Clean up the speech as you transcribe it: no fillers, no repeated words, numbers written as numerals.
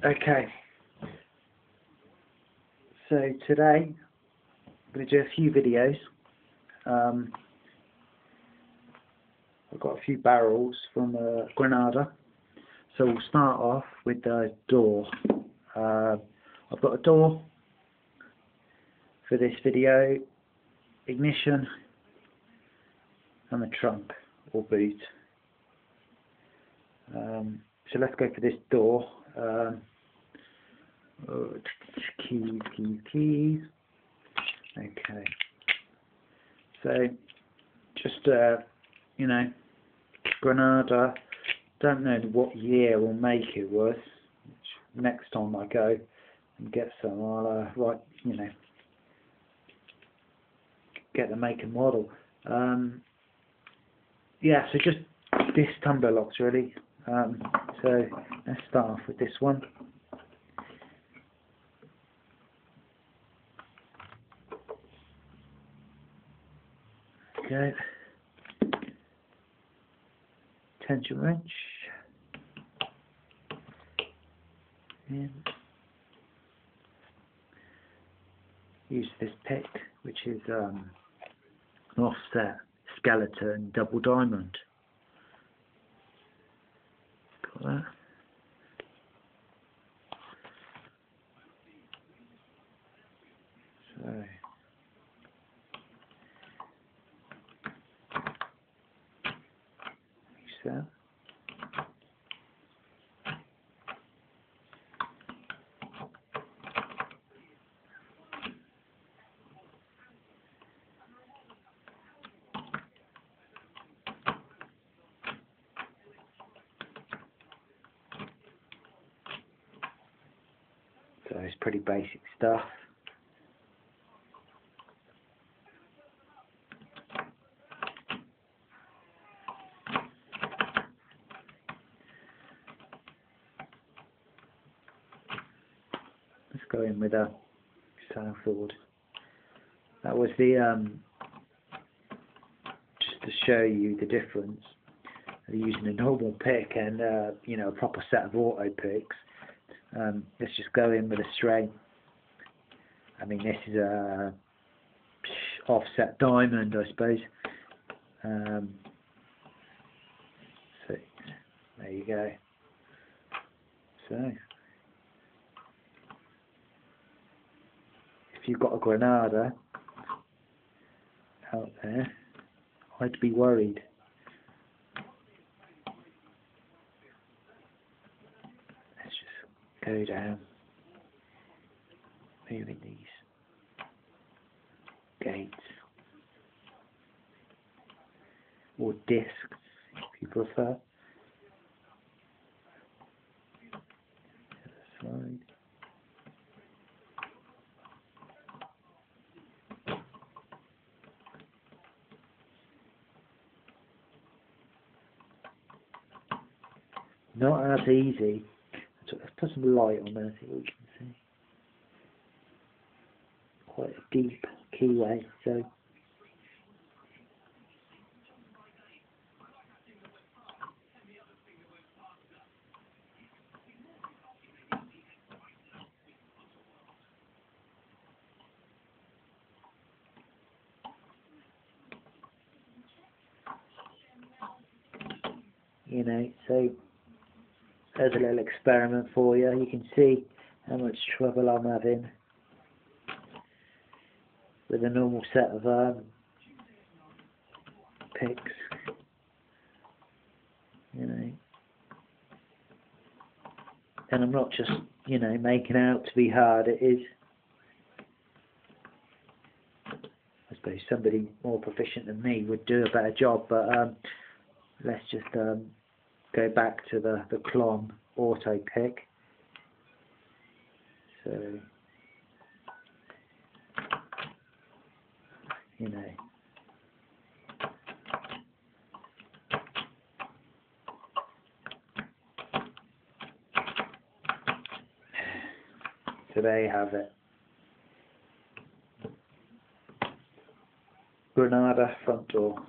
Okay, so today I'm going to do a few videos. I've got a few barrels from Granada, so we'll start off with the door. I've got a door for this video, ignition, and the trunk or boot. So let's go for this door. Keys. Okay. So just Granada. Don't know what year or make it was. Next time I go and get some, I'll get the make and model. Yeah, so just this tumbler locks really. So let's start off with this one. Okay. Tension wrench. In. Use this pick, which is an offset skeleton double diamond. Got that. So use that. So it's pretty basic stuff. Let's go in with a southward. That was the just to show you the difference of using a normal pick and a proper set of auto picks. Let's just go in with a straight. I mean, this is a offset diamond, I suppose. So there you go. So if you've got a Granada out there, I'd be worried. Let's just go down, moving these gates or discs if you prefer. Slide. Not as easy. So let's put some light on there, see what we can see. Quite a deep keyway, so so there's a little experiment for you. You can see how much trouble I'm having with a normal set of picks, and I'm not just making out to be hard. It is, I suppose somebody more proficient than me would do a better job, but let's just go back to the Clon auto pick. So so there you have it. Granada front door.